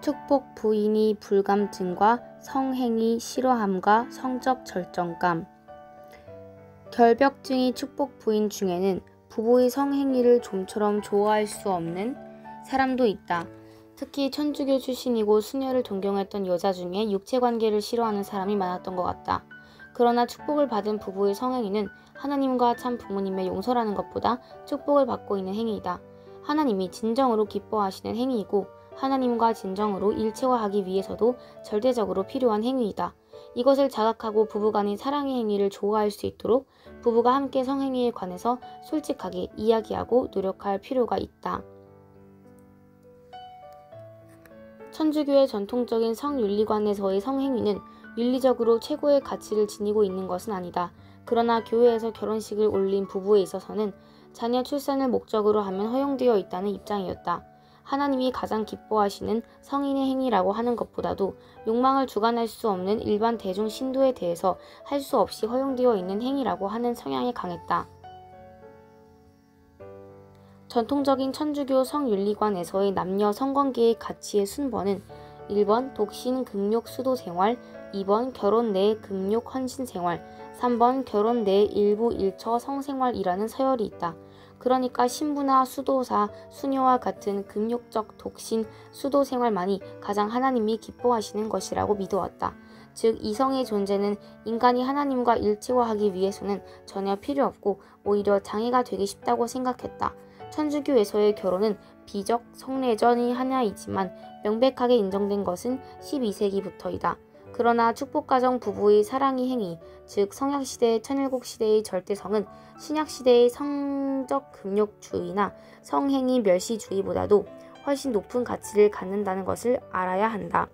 축복 부인이 불감증과 성행위 싫어함과 성적 절정감. 결벽증이 축복 부인 중에는 부부의 성행위를 좀처럼 좋아할 수 없는 사람도 있다. 특히 천주교 출신이고 수녀를 동경했던 여자 중에 육체관계를 싫어하는 사람이 많았던 것 같다. 그러나 축복을 받은 부부의 성행위는 하나님과 참 부모님의 용서라는 것보다 축복을 받고 있는 행위이다. 하나님이 진정으로 기뻐하시는 행위이고 하나님과 진정으로 일체화하기 위해서도 절대적으로 필요한 행위이다. 이것을 자각하고 부부간의 사랑의 행위를 좋아할 수 있도록 부부가 함께 성행위에 관해서 솔직하게 이야기하고 노력할 필요가 있다. 천주교의 전통적인 성윤리관에서의 성행위는 윤리적으로 최고의 가치를 지니고 있는 것은 아니다. 그러나 교회에서 결혼식을 올린 부부에 있어서는 자녀 출산을 목적으로 하면 허용되어 있다는 입장이었다. 하나님이 가장 기뻐하시는 성인의 행위라고 하는 것보다도 욕망을 주관할 수 없는 일반 대중 신도에 대해서 할 수 없이 허용되어 있는 행위라고 하는 성향이 강했다. 전통적인 천주교 성윤리관에서의 남녀 성관계의 가치의 순번은 1번 독신 극욕 수도 생활, 2번 결혼 내 극욕 헌신 생활, 3번 결혼 내 일부 일처 성생활이라는 서열이 있다. 그러니까 신부나 수도사, 수녀와 같은 극욕적 독신, 수도 생활만이 가장 하나님이 기뻐하시는 것이라고 믿어왔다. 즉 이성의 존재는 인간이 하나님과 일체화하기 위해서는 전혀 필요 없고 오히려 장애가 되기 쉽다고 생각했다. 천주교에서의 결혼은 비적, 성례전이 하나이지만 명백하게 인정된 것은 12세기부터이다. 그러나 축복가정 부부의 사랑의 행위, 즉 성약시대, 천일국시대의 절대성은 신약시대의 성적 금욕주의나 성행위 멸시주의보다도 훨씬 높은 가치를 갖는다는 것을 알아야 한다.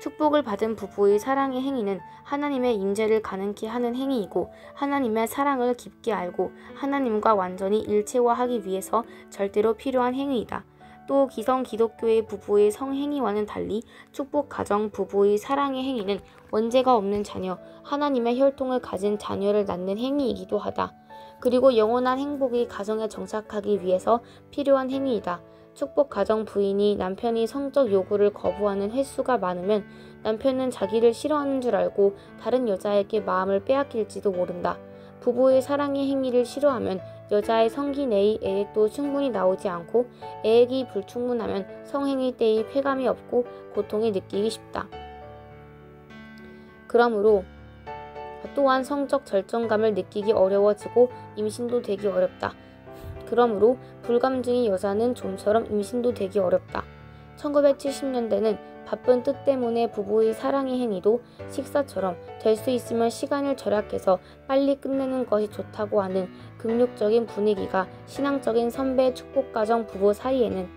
축복을 받은 부부의 사랑의 행위는 하나님의 임재를 가능케 하는 행위이고 하나님의 사랑을 깊게 알고 하나님과 완전히 일체화하기 위해서 절대로 필요한 행위이다. 또 기성 기독교의 부부의 성행위와는 달리 축복 가정 부부의 사랑의 행위는 원죄가 없는 자녀, 하나님의 혈통을 가진 자녀를 낳는 행위이기도 하다. 그리고 영원한 행복이 가정에 정착하기 위해서 필요한 행위이다. 축복 가정 부인이 남편이 성적 요구를 거부하는 횟수가 많으면 남편은 자기를 싫어하는 줄 알고 다른 여자에게 마음을 빼앗길지도 모른다. 부부의 사랑의 행위를 싫어하면 여자의 성기 내의 애액도 충분히 나오지 않고 애액이 불충분하면 성행위 때의 쾌감이 없고 고통이 느끼기 쉽다. 그러므로 또한 성적 절정감을 느끼기 어려워지고 임신도 되기 어렵다. 그러므로 불감증의 여자는 좀처럼 임신도 되기 어렵다. 1970년대는 바쁜 뜻 때문에 부부의 사랑의 행위도 식사처럼 될 수 있으면 시간을 절약해서 빨리 끝내는 것이 좋다고 하는 극욕적인 분위기가 신앙적인 선배 축복가정 부부 사이에는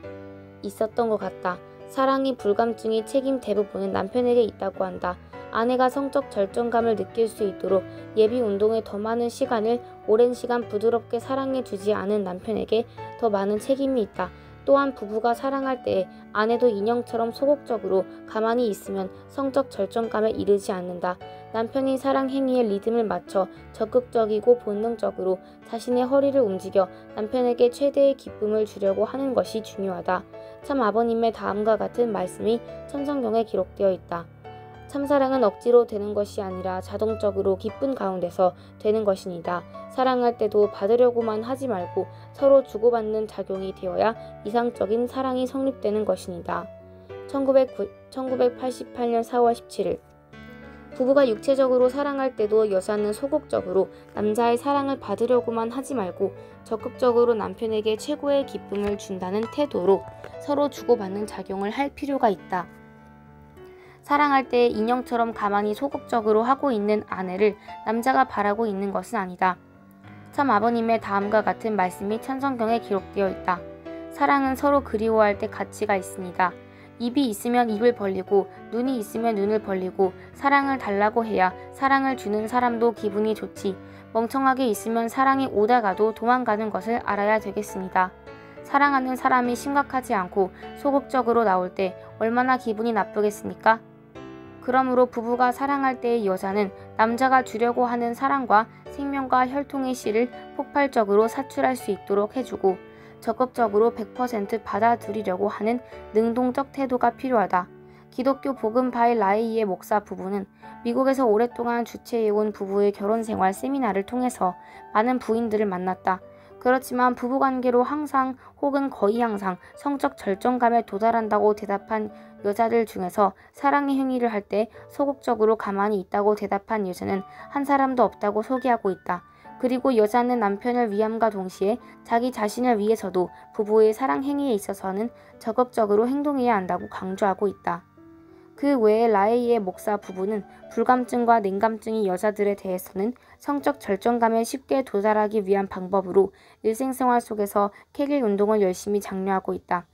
있었던 것 같다. 사랑의 불감증의 책임 대부분은 남편에게 있다고 한다. 아내가 성적 절정감을 느낄 수 있도록 예비 운동에 더 많은 시간을 오랜 시간 부드럽게 사랑해 주지 않은 남편에게 더 많은 책임이 있다. 또한 부부가 사랑할 때 아내도 인형처럼 소극적으로 가만히 있으면 성적 절정감에 이르지 않는다. 남편이 사랑 행위의 리듬을 맞춰 적극적이고 본능적으로 자신의 허리를 움직여 남편에게 최대의 기쁨을 주려고 하는 것이 중요하다. 참 아버님의 다음과 같은 말씀이 천성경에 기록되어 있다. 참사랑은 억지로 되는 것이 아니라 자동적으로 기쁜 가운데서 되는 것이니다. 사랑할 때도 받으려고만 하지 말고 서로 주고받는 작용이 되어야 이상적인 사랑이 성립되는 것이니다. 1988년 4월 17일 부부가 육체적으로 사랑할 때도 여자는 소극적으로 남자의 사랑을 받으려고만 하지 말고 적극적으로 남편에게 최고의 기쁨을 준다는 태도로 서로 주고받는 작용을 할 필요가 있다. 사랑할 때 인형처럼 가만히 소극적으로 하고 있는 아내를 남자가 바라고 있는 것은 아니다. 참 아버님의 다음과 같은 말씀이 천성경에 기록되어 있다. 사랑은 서로 그리워할 때 가치가 있습니다. 입이 있으면 입을 벌리고 눈이 있으면 눈을 벌리고 사랑을 달라고 해야 사랑을 주는 사람도 기분이 좋지. 멍청하게 있으면 사랑이 오다가도 도망가는 것을 알아야 되겠습니다. 사랑하는 사람이 심각하지 않고 소극적으로 나올 때 얼마나 기분이 나쁘겠습니까? 그러므로 부부가 사랑할 때의 여자는 남자가 주려고 하는 사랑과 생명과 혈통의 씨를 폭발적으로 사출할 수 있도록 해주고 적극적으로 100% 받아들이려고 하는 능동적 태도가 필요하다. 기독교 복음파의 라이의 목사 부부는 미국에서 오랫동안 주최해온 부부의 결혼 생활 세미나를 통해서 많은 부인들을 만났다. 그렇지만 부부관계로 항상 혹은 거의 항상 성적 절정감에 도달한다고 대답한 여자들 중에서 사랑의 행위를 할 때 소극적으로 가만히 있다고 대답한 여자는 한 사람도 없다고 소개하고 있다. 그리고 여자는 남편을 위함과 동시에 자기 자신을 위해서도 부부의 사랑 행위에 있어서는 적극적으로 행동해야 한다고 강조하고 있다. 그 외에 라이의 목사 부부는 불감증과 냉감증이 여자들에 대해서는 성적 절정감에 쉽게 도달하기 위한 방법으로 일생생활 속에서 케겔 운동을 열심히 장려하고 있다.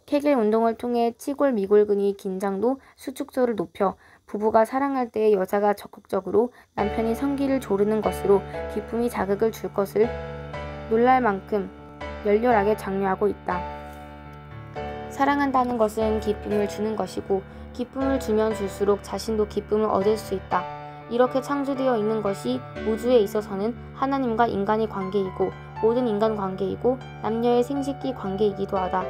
케겔 운동을 통해 치골미골근이 긴장도, 수축도를 높여 부부가 사랑할 때 여자가 적극적으로 남편이 성기를 조르는 것으로 기쁨이 자극을 줄 것을 놀랄 만큼 열렬하게 장려하고 있다. 사랑한다는 것은 기쁨을 주는 것이고 기쁨을 주면 줄수록 자신도 기쁨을 얻을 수 있다. 이렇게 창조되어 있는 것이 우주에 있어서는 하나님과 인간의 관계이고 모든 인간 관계이고 남녀의 생식기 관계이기도 하다.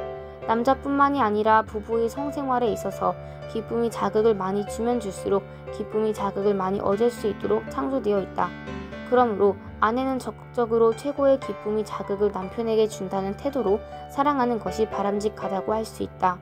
남자뿐만이 아니라 부부의 성생활에 있어서 기쁨이 자극을 많이 주면 줄수록 기쁨이 자극을 많이 얻을 수 있도록 창조되어 있다. 그러므로 아내는 적극적으로 최고의 기쁨이 자극을 남편에게 준다는 태도로 사랑하는 것이 바람직하다고 할 수 있다.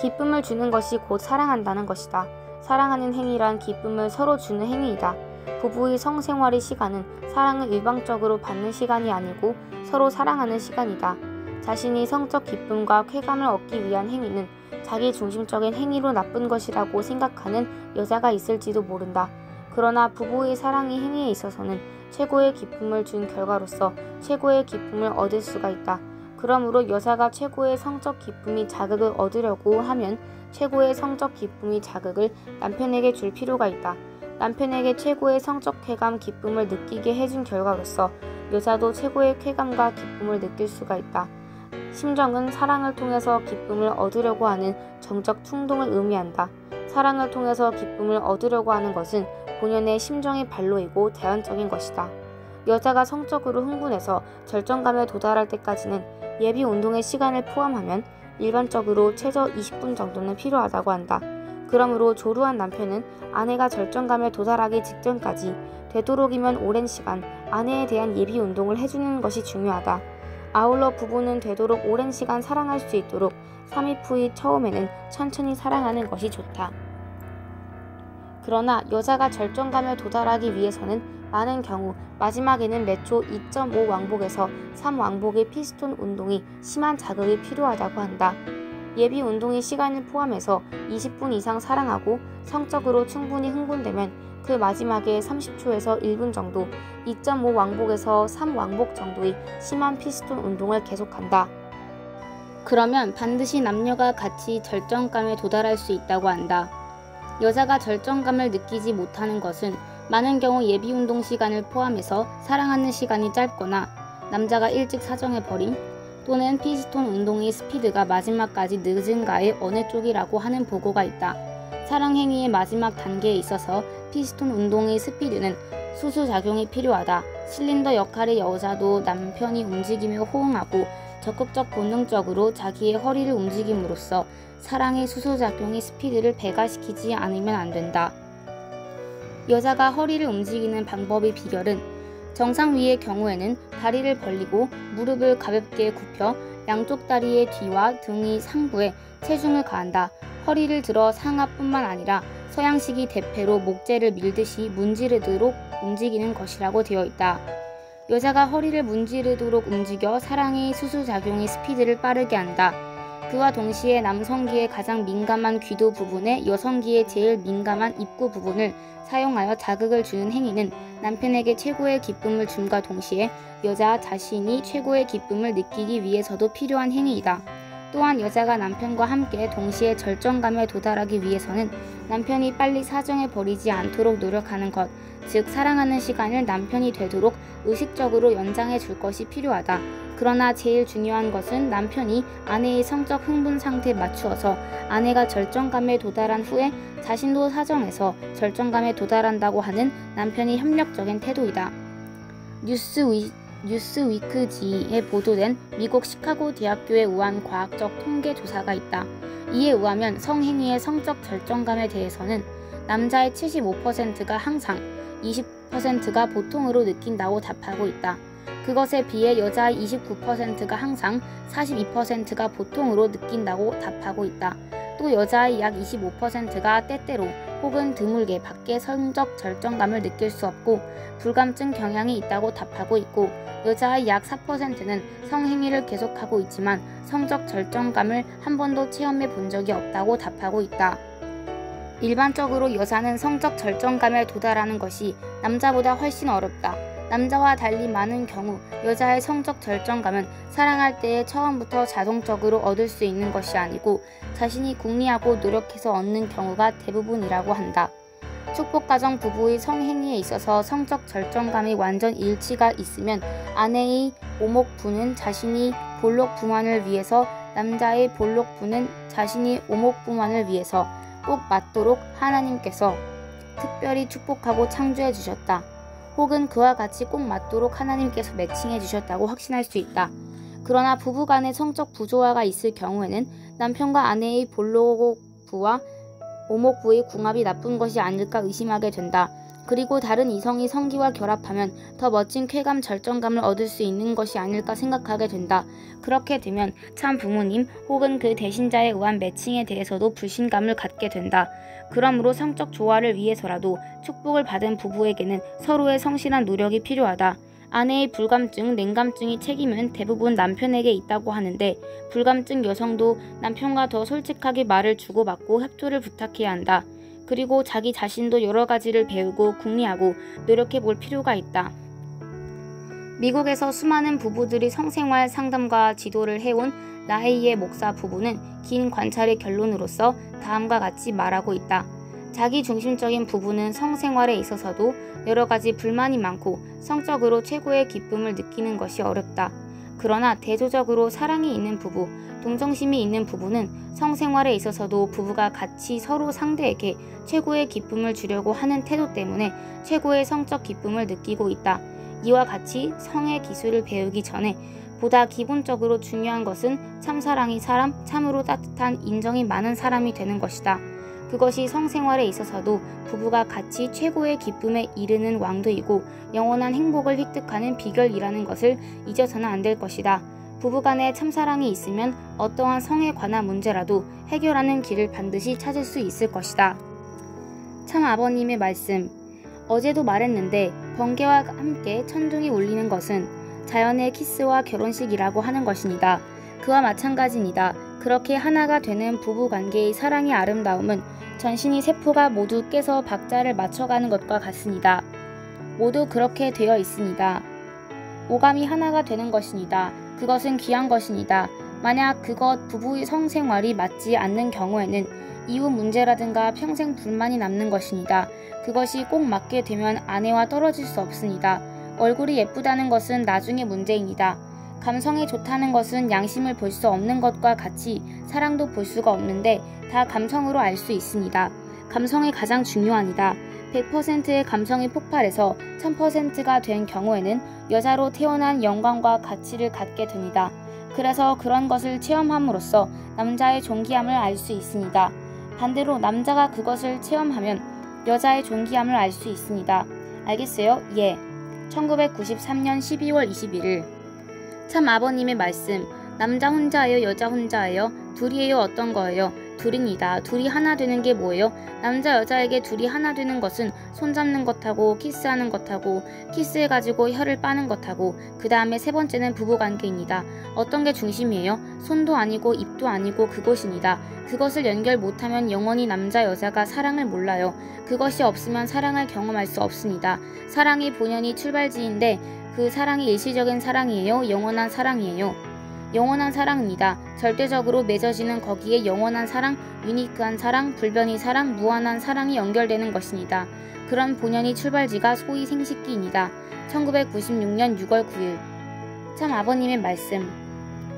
기쁨을 주는 것이 곧 사랑한다는 것이다. 사랑하는 행위란 기쁨을 서로 주는 행위이다. 부부의 성생활의 시간은 사랑을 일방적으로 받는 시간이 아니고 서로 사랑하는 시간이다. 자신이 성적 기쁨과 쾌감을 얻기 위한 행위는 자기 중심적인 행위로 나쁜 것이라고 생각하는 여자가 있을지도 모른다. 그러나 부부의 사랑의 행위에 있어서는 최고의 기쁨을 준 결과로서 최고의 기쁨을 얻을 수가 있다. 그러므로 여자가 최고의 성적 기쁨이 자극을 얻으려고 하면 최고의 성적 기쁨이 자극을 남편에게 줄 필요가 있다. 남편에게 최고의 성적 쾌감, 기쁨을 느끼게 해준 결과로서 여자도 최고의 쾌감과 기쁨을 느낄 수가 있다. 심정은 사랑을 통해서 기쁨을 얻으려고 하는 정적 충동을 의미한다. 사랑을 통해서 기쁨을 얻으려고 하는 것은 본연의 심정의 반로이고 자연적인 것이다. 여자가 성적으로 흥분해서 절정감에 도달할 때까지는 예비 운동의 시간을 포함하면 일반적으로 최저 20분 정도는 필요하다고 한다. 그러므로 조루한 남편은 아내가 절정감에 도달하기 직전까지 되도록이면 오랜 시간 아내에 대한 예비 운동을 해주는 것이 중요하다. 아울러 부부는 되도록 오랜 시간 사랑할 수 있도록 3일 후의 처음에는 천천히 사랑하는 것이 좋다. 그러나 여자가 절정감에 도달하기 위해서는 많은 경우 마지막에는 매초 2.5 왕복에서 3 왕복의 피스톤 운동이 심한 자극이 필요하다고 한다. 예비 운동의 시간을 포함해서 20분 이상 사랑하고 성적으로 충분히 흥분되면 그 마지막에 30초에서 1분 정도 2.5 왕복에서 3 왕복 정도의 심한 피스톤 운동을 계속한다. 그러면 반드시 남녀가 같이 절정감에 도달할 수 있다고 한다. 여자가 절정감을 느끼지 못하는 것은 많은 경우 예비 운동 시간을 포함해서 사랑하는 시간이 짧거나 남자가 일찍 사정해버림 또는 피스톤 운동의 스피드가 마지막까지 늦은가의 어느 쪽이라고 하는 보고가 있다. 사랑 행위의 마지막 단계에 있어서 피스톤 운동의 스피드는 수수작용이 필요하다. 실린더 역할의 여자도 남편이 움직이며 호응하고 적극적 본능적으로 자기의 허리를 움직임으로써 사랑의 수소작용의 스피드를 배가시키지 않으면 안 된다. 여자가 허리를 움직이는 방법의 비결은 정상 위의 경우에는 다리를 벌리고 무릎을 가볍게 굽혀 양쪽 다리의 뒤와 등의 상부에 체중을 가한다. 허리를 들어 상하뿐만 아니라 서양식의 대패로 목재를 밀듯이 문지르도록 움직이는 것이라고 되어 있다. 여자가 허리를 문지르도록 움직여 사랑의 수수작용의 스피드를 빠르게 한다. 그와 동시에 남성기의 가장 민감한 귀도 부분에 여성기의 제일 민감한 입구 부분을 사용하여 자극을 주는 행위는 남편에게 최고의 기쁨을 줌과 동시에 여자 자신이 최고의 기쁨을 느끼기 위해서도 필요한 행위이다. 또한 여자가 남편과 함께 동시에 절정감에 도달하기 위해서는 남편이 빨리 사정해버리지 않도록 노력하는 것, 즉 사랑하는 시간을 남편이 되도록 의식적으로 연장해 줄 것이 필요하다. 그러나 제일 중요한 것은 남편이 아내의 성적 흥분 상태에 맞추어서 아내가 절정감에 도달한 후에 자신도 사정해서 절정감에 도달한다고 하는 남편의 협력적인 태도이다. 뉴스위크지에 보도된 미국 시카고 대학교에 의한 과학적 통계 조사가 있다. 이에 의하면 성행위의 성적 절정감에 대해서는 남자의 75%가 항상, 20%가 보통으로 느낀다고 답하고 있다. 그것에 비해 여자의 29%가 항상, 42%가 보통으로 느낀다고 답하고 있다. 또 여자의 약 25%가 때때로 혹은 드물게 밖에 성적 절정감을 느낄 수 없고 불감증 경향이 있다고 답하고 있고, 여자의 약 4%는 성행위를 계속하고 있지만 성적 절정감을 한 번도 체험해 본 적이 없다고 답하고 있다. 일반적으로 여자는 성적 절정감에 도달하는 것이 남자보다 훨씬 어렵다. 남자와 달리 많은 경우 여자의 성적 절정감은 사랑할 때에 처음부터 자동적으로 얻을 수 있는 것이 아니고 자신이 궁리하고 노력해서 얻는 경우가 대부분이라고 한다. 축복가정 부부의 성행위에 있어서 성적 절정감이 완전 일치가 있으면 아내의 오목부는 자신이 볼록 부만을 위해서, 남자의 볼록부는 자신이 오목부만을 위해서 꼭 맞도록 하나님께서 특별히 축복하고 창조해 주셨다. 혹은 그와 같이 꼭 맞도록 하나님께서 매칭해 주셨다고 확신할 수 있다. 그러나 부부간의 성적 부조화가 있을 경우에는 남편과 아내의 볼록부와 오목부의 궁합이 나쁜 것이 아닐까 의심하게 된다. 그리고 다른 이성이 성기와 결합하면 더 멋진 쾌감, 절정감을 얻을 수 있는 것이 아닐까 생각하게 된다. 그렇게 되면 참 부모님 혹은 그 대신자에 의한 매칭에 대해서도 불신감을 갖게 된다. 그러므로 성적 조화를 위해서라도 축복을 받은 부부에게는 서로의 성실한 노력이 필요하다. 아내의 불감증, 냉감증이 책임은 대부분 남편에게 있다고 하는데, 불감증 여성도 남편과 더 솔직하게 말을 주고받고 협조를 부탁해야 한다. 그리고 자기 자신도 여러 가지를 배우고 궁리하고 노력해 볼 필요가 있다. 미국에서 수많은 부부들이 성생활 상담과 지도를 해온 나헤이의 목사 부부는 긴 관찰의 결론으로서 다음과 같이 말하고 있다. 자기 중심적인 부부는 성생활에 있어서도 여러 가지 불만이 많고 성적으로 최고의 기쁨을 느끼는 것이 어렵다. 그러나 대조적으로 사랑이 있는 부부, 동정심이 있는 부부는 성생활에 있어서도 부부가 같이 서로 상대에게 최고의 기쁨을 주려고 하는 태도 때문에 최고의 성적 기쁨을 느끼고 있다. 이와 같이 성의 기술을 배우기 전에 보다 기본적으로 중요한 것은 참사랑이 사람, 참으로 따뜻한 인정이 많은 사람이 되는 것이다. 그것이 성생활에 있어서도 부부가 같이 최고의 기쁨에 이르는 왕도이고 영원한 행복을 획득하는 비결이라는 것을 잊어서는 안 될 것이다. 부부간에 참사랑이 있으면 어떠한 성에 관한 문제라도 해결하는 길을 반드시 찾을 수 있을 것이다. 참 아버님의 말씀. 어제도 말했는데 번개와 함께 천둥이 울리는 것은 자연의 키스와 결혼식이라고 하는 것입니다. 그와 마찬가지입니다. 그렇게 하나가 되는 부부관계의 사랑의 아름다움은 전신의 세포가 모두 깨서 박자를 맞춰가는 것과 같습니다. 모두 그렇게 되어 있습니다. 오감이 하나가 되는 것입니다. 그것은 귀한 것입니다. 만약 그것 부부의 성생활이 맞지 않는 경우에는 이후 문제라든가 평생 불만이 남는 것입니다. 그것이 꼭 맞게 되면 아내와 떨어질 수 없습니다. 얼굴이 예쁘다는 것은 나중의 문제입니다. 감성이 좋다는 것은 양심을 볼 수 없는 것과 같이 사랑도 볼 수가 없는데 다 감성으로 알 수 있습니다. 감성이 가장 중요합니다. 100%의 감성이 폭발해서 1000%가 된 경우에는 여자로 태어난 영광과 가치를 갖게 됩니다. 그래서 그런 것을 체험함으로써 남자의 존귀함을 알 수 있습니다. 반대로 남자가 그것을 체험하면 여자의 존귀함을 알 수 있습니다. 알겠어요? 예. 1993년 12월 21일. 참 아버님의 말씀. 남자 혼자예요? 여자 혼자예요? 둘이에요? 어떤 거예요? 둘입니다. 둘이 하나 되는 게 뭐예요? 남자 여자에게 둘이 하나 되는 것은 손잡는 것하고 키스하는 것하고 키스해가지고 혀를 빠는 것하고 그 다음에 세 번째는 부부관계입니다. 어떤 게 중심이에요? 손도 아니고 입도 아니고 그것입니다. 그것을 연결 못하면 영원히 남자 여자가 사랑을 몰라요. 그것이 없으면 사랑을 경험할 수 없습니다. 사랑의 본연이 출발지인데 그 사랑이 일시적인 사랑이에요? 영원한 사랑이에요? 영원한 사랑입니다. 절대적으로 맺어지는 거기에 영원한 사랑, 유니크한 사랑, 불변의 사랑, 무한한 사랑이 연결되는 것입니다. 그런 본연의 출발지가 소위 생식기입니다. 1996년 6월 9일. 참 아버님의 말씀.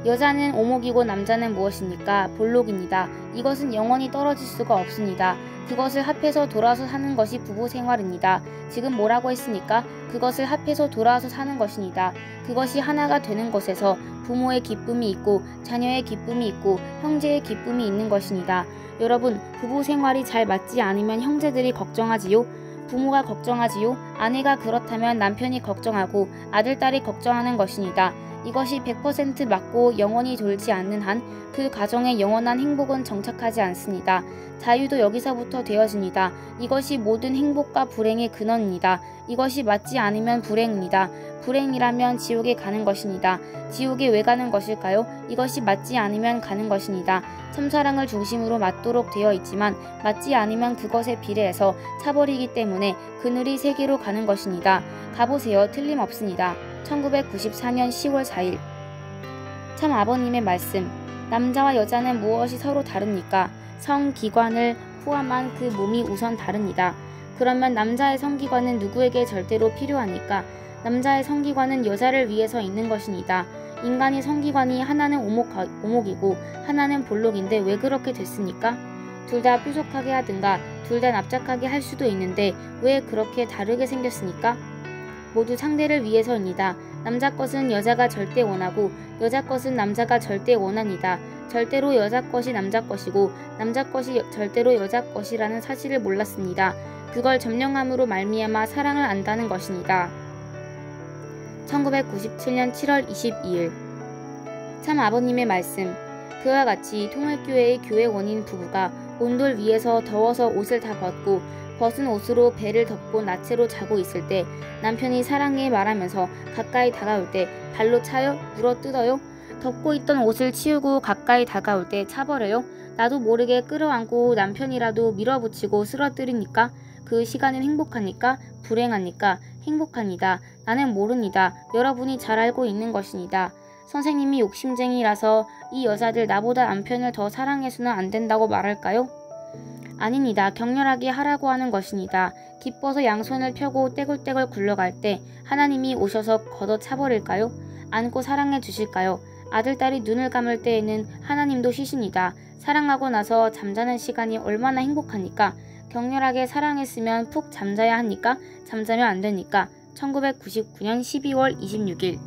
여자는 오목이고 남자는 무엇입니까? 볼록입니다. 이것은 영원히 떨어질 수가 없습니다. 그것을 합해서 돌아서 사는 것이 부부 생활입니다. 지금 뭐라고 했습니까? 그것을 합해서 돌아서 사는 것입니다. 그것이 하나가 되는 것에서 부모의 기쁨이 있고 자녀의 기쁨이 있고 형제의 기쁨이 있는 것입니다. 여러분, 부부 생활이 잘 맞지 않으면 형제들이 걱정하지요? 부모가 걱정하지요? 아내가 그렇다면 남편이 걱정하고 아들, 딸이 걱정하는 것입니다. 이것이 100% 맞고 영원히 돌지 않는 한 그 가정의 영원한 행복은 정착하지 않습니다. 자유도 여기서부터 되어집니다. 이것이 모든 행복과 불행의 근원입니다. 이것이 맞지 않으면 불행입니다. 불행이라면 지옥에 가는 것입니다. 지옥에 왜 가는 것일까요? 이것이 맞지 않으면 가는 것입니다. 참사랑을 중심으로 맞도록 되어 있지만 맞지 않으면 그것에 비례해서 차버리기 때문에 그늘이 세계로 가는 것입니다. 가보세요. 틀림없습니다. 1994년 10월 4일 참 아버님의 말씀. 남자와 여자는 무엇이 서로 다릅니까? 성기관을 포함한 그 몸이 우선 다릅니다. 그러면 남자의 성기관은 누구에게 절대로 필요하니까? 남자의 성기관은 여자를 위해서 있는 것입니다. 인간의 성기관이 하나는 오목이고 하나는 볼록인데 왜 그렇게 됐습니까? 둘 다 뾰족하게 하든가 둘 다 납작하게 할 수도 있는데 왜 그렇게 다르게 생겼습니까? 모두 상대를 위해서입니다. 남자 것은 여자가 절대 원하고 여자 것은 남자가 절대 원합니다. 절대로 여자 것이 남자 것이고 남자 것이 절대로 여자 것이라는 사실을 몰랐습니다. 그걸 점령함으로 말미암아 사랑을 안다는 것입니다. 1997년 7월 22일 참 아버님의 말씀. 그와 같이 통일교회의 교회원인 부부가 온돌 위에서 더워서 옷을 다 벗고 벗은 옷으로 배를 덮고 나체로 자고 있을 때 남편이 사랑해 말하면서 가까이 다가올 때 발로 차요? 물어 뜯어요? 덮고 있던 옷을 치우고 가까이 다가올 때 차버려요? 나도 모르게 끌어안고 남편이라도 밀어붙이고 쓰러뜨리니까? 그 시간은 행복합니까? 불행합니까? 행복합니다. 나는 모릅니다. 여러분이 잘 알고 있는 것입니다. 선생님이 욕심쟁이라서 이 여자들 나보다 남편을 더 사랑해서는 안 된다고 말할까요? 아닙니다. 격렬하게 하라고 하는 것입니다. 기뻐서 양손을 펴고 떼굴떼굴 굴러갈 때 하나님이 오셔서 걷어차버릴까요? 안고 사랑해 주실까요? 아들, 딸이 눈을 감을 때에는 하나님도 쉬십니다. 사랑하고 나서 잠자는 시간이 얼마나 행복합니까? 격렬하게 사랑했으면 푹 잠자야 합니까? 잠자면 안 되니까. 1999년 12월 26일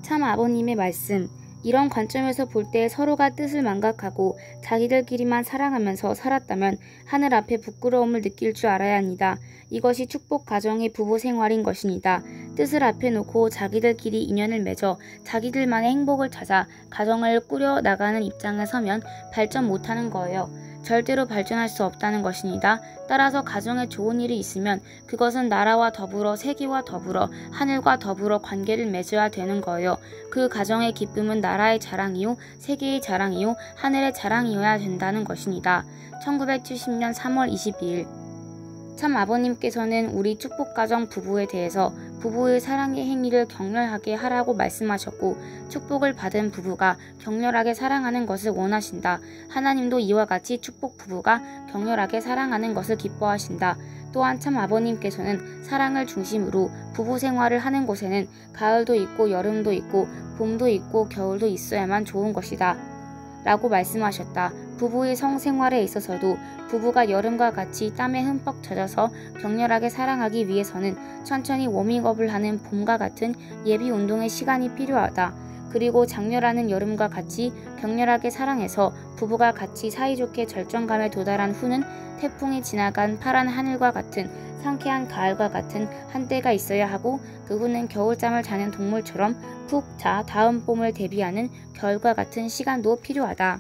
참 아버님의 말씀. 이런 관점에서 볼 때 서로가 뜻을 망각하고 자기들끼리만 사랑하면서 살았다면 하늘 앞에 부끄러움을 느낄 줄 알아야 합니다. 이것이 축복 가정의 부부 생활인 것입니다. 뜻을 앞에 놓고 자기들끼리 인연을 맺어 자기들만의 행복을 찾아 가정을 꾸려 나가는 입장에 서면 발전 못하는 거예요. 절대로 발전할 수 없다는 것입니다. 따라서 가정에 좋은 일이 있으면 그것은 나라와 더불어 세계와 더불어 하늘과 더불어 관계를 맺어야 되는 거예요. 그 가정의 기쁨은 나라의 자랑이요 세계의 자랑이요 하늘의 자랑이어야 된다는 것입니다. 1970년 3월 22일 참 아버님께서는 우리 축복가정 부부에 대해서 부부의 사랑의 행위를 격렬하게 하라고 말씀하셨고 축복을 받은 부부가 격렬하게 사랑하는 것을 원하신다. 하나님도 이와 같이 축복 부부가 격렬하게 사랑하는 것을 기뻐하신다. 또한 참 아버님께서는 사랑을 중심으로 부부 생활을 하는 곳에는 가을도 있고 여름도 있고 봄도 있고 겨울도 있어야만 좋은 것이다. 라고 말씀하셨다. 부부의 성생활에 있어서도 부부가 여름과 같이 땀에 흠뻑 젖어서 격렬하게 사랑하기 위해서는 천천히 워밍업을 하는 봄과 같은 예비 운동의 시간이 필요하다. 그리고 장렬하는 여름과 같이 격렬하게 사랑해서 부부가 같이 사이좋게 절정감에 도달한 후는 태풍이 지나간 파란 하늘과 같은 상쾌한 가을과 같은 한때가 있어야 하고 그 후는 겨울잠을 자는 동물처럼 푹 자 다음 봄을 대비하는 겨울과 같은 시간도 필요하다.